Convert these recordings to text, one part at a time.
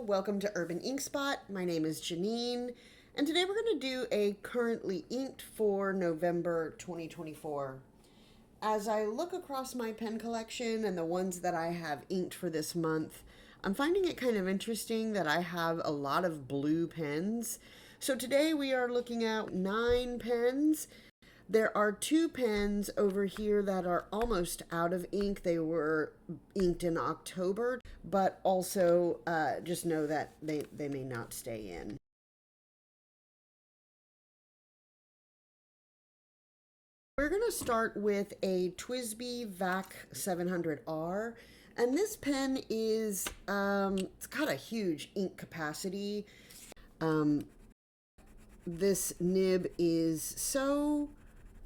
welcome to Urban Ink Spot. My name is Janine, and today we're going to do a currently inked for November 2024. As I look across my pen collection and the ones that I have inked for this month, I'm finding it kind of interesting that I have a lot of blue pens. So today we are looking at 9 pens. There are 2 pens over here that are almost out of ink. They were inked in October, but also just know that they may not stay in. We're going to start with a TWSBI VAC 700R, and this pen is, it's got a huge ink capacity. This nib is so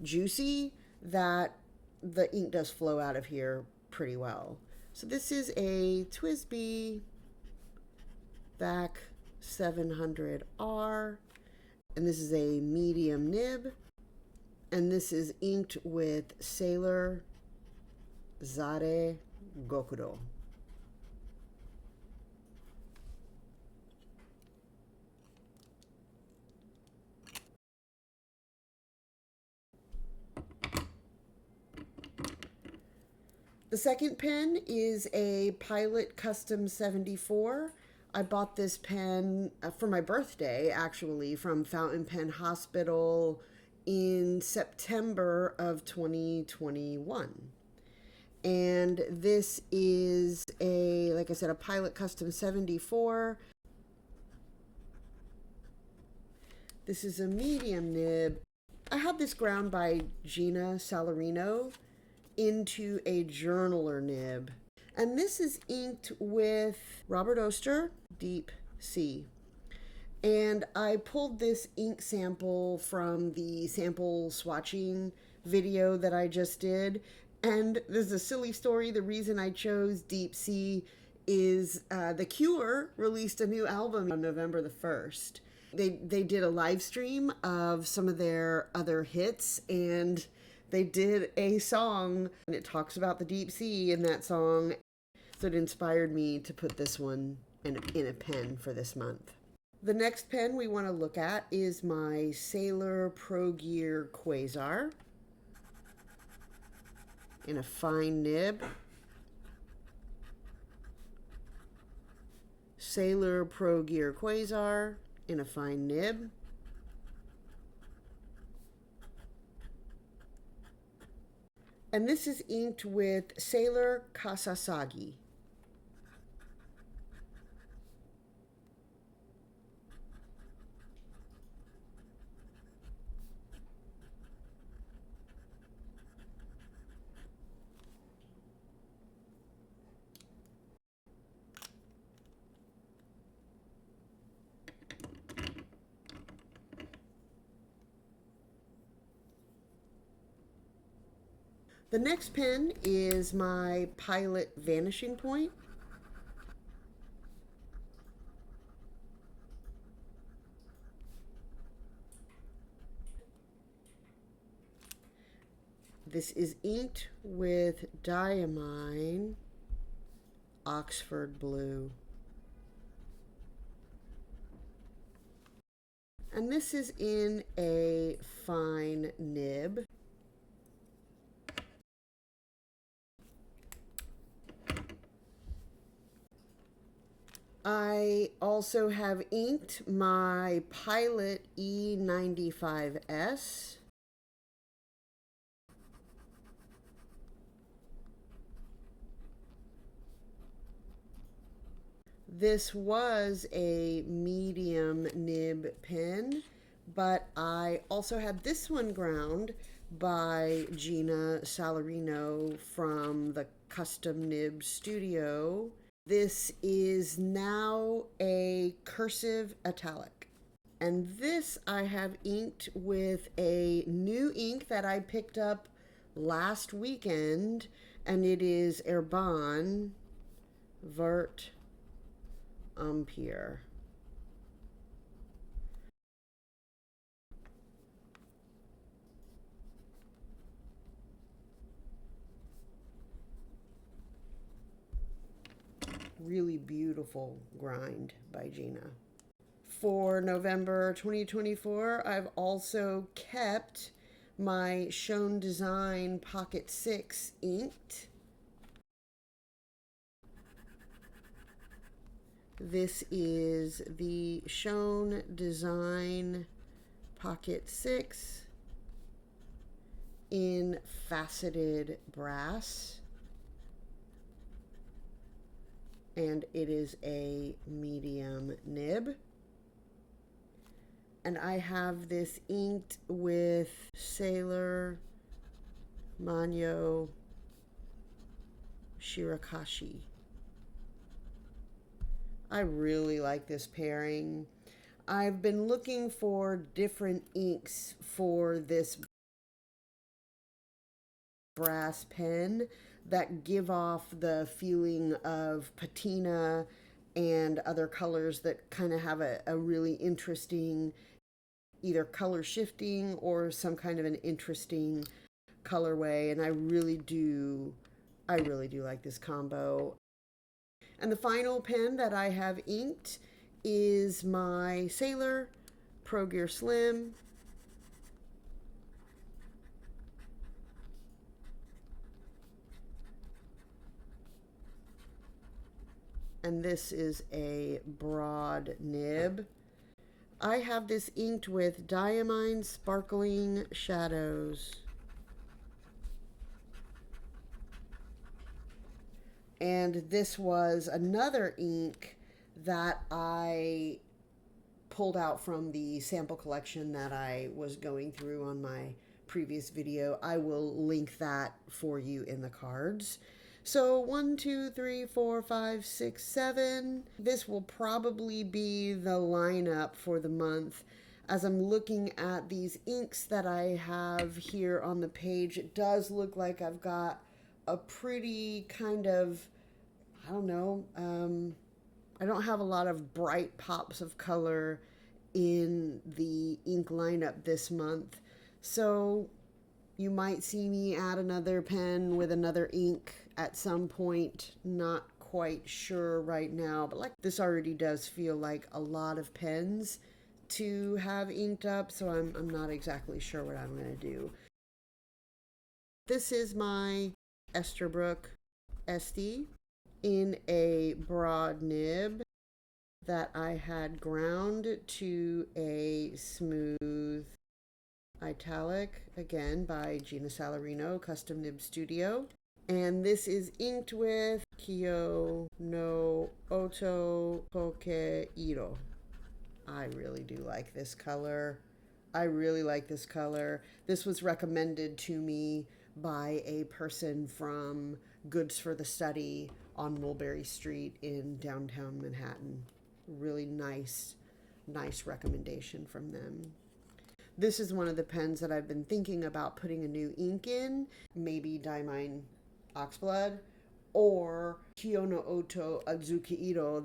juicy that the ink does flow out of here pretty well. So this is a TWSBI VAC 700R, and this is a medium nib, and this is inked with Sailor Zare Gokuro. The second pen is a Pilot Custom 74. I bought this pen for my birthday, actually, from Fountain Pen Hospital in September of 2021. And this is a, like I said, a Pilot Custom 74. This is a medium nib. I had this ground by Gina Salarino into a journaler nib, and this is inked with Robert Oster Deep Sea. And I pulled this ink sample from the sample swatching video that I just did, and there's a silly story. The reason I chose Deep Sea is The Cure released a new album on November the 1st. They did a live stream of some of their other hits, and they did a song, and it talks about the deep sea in that song. So it inspired me to put this one in a pen for this month. The next pen we want to look at is my Sailor Pro Gear Quasar in a fine nib. Sailor Pro Gear Quasar in a fine nib. And this is inked with Sailor Kasasagi. The next pen is my Pilot Vanishing Point. This is inked with Diamine Oxford Blue. And this is in a fine nib. I also have inked my Pilot E95S. This was a medium nib pen, but I also had this one ground by Gina Salarino from the Custom Nib Studio. This is now a cursive italic. And this I have inked with a new ink that I picked up last weekend, and it is Herbin Vert Ampere. really beautiful grind by Gina. For November 2024, I've also kept my Schon Design Pocket 6 inked. This is the Schon Design Pocket 6 in faceted brass, and it is a medium nib. And I have this inked with Sailor Manyo Shirakashi. I really like this pairing. I've been looking for different inks for this brass pen that give off the feeling of patina and other colors that kind of have a really interesting either color shifting or some kind of an interesting colorway, and I really do like this combo. And the final pen that I have inked is my Sailor Pro Gear Slim. And this is a broad nib. I have this inked with Diamine Sparkling Shadows. And this was another ink that I pulled out from the sample collection that I was going through on my previous video. I will link that for you in the cards. So 1, 2, 3, 4, 5, 6, 7. This will probably be the lineup for the month. As I'm looking at these inks that I have here on the page, it does look like I've got a pretty kind of, I don't know, I don't have a lot of bright pops of color in the ink lineup this month. So you might see me add another pen with another ink at some point. Not quite sure right now, but like this already does feel like a lot of pens to have inked up, so I'm not exactly sure what I'm going to do. This is my Esterbrook Estie in a broad nib that I had ground to a smooth italic, again by Gina Salarino, Custom Nib Studio. And this is inked with Kyo no Oto Kokeiro. I really do like this color. I really like this color. This was recommended to me by a person from Goods for the Study on Mulberry Street in downtown Manhattan. Really nice recommendation from them. This is one of the pens that I've been thinking about putting a new ink in, maybe Diamine Oxblood or Kyo no Oto Kokeiro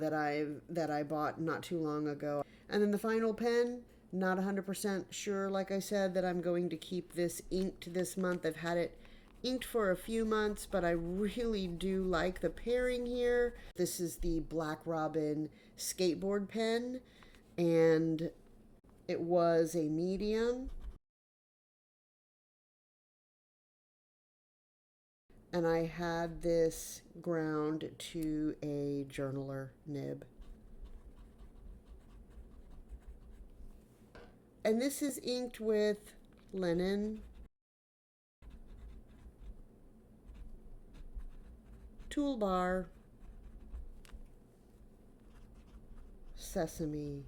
that I bought not too long ago. And then the final pen, not 100% sure, like I said, that I'm going to keep this inked this month. I've had it inked for a few months, but I really do like the pairing here. This is the Black Robin Skateboard pen, and it was a medium. And I had this ground to a journaler nib. And this is inked with Lennon, Toolbar, Sesame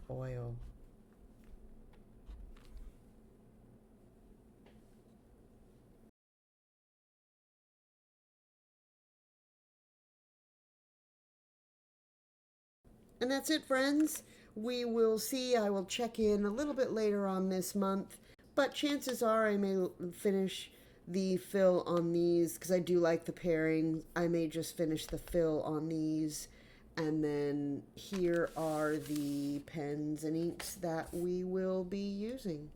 oil. And that's it, friends. We will see. I will check in a little bit later on this month, but chances are I may finish the fill on these because I do like the pairing. I may just finish the fill on these, and then here are the pens and inks that we will be using.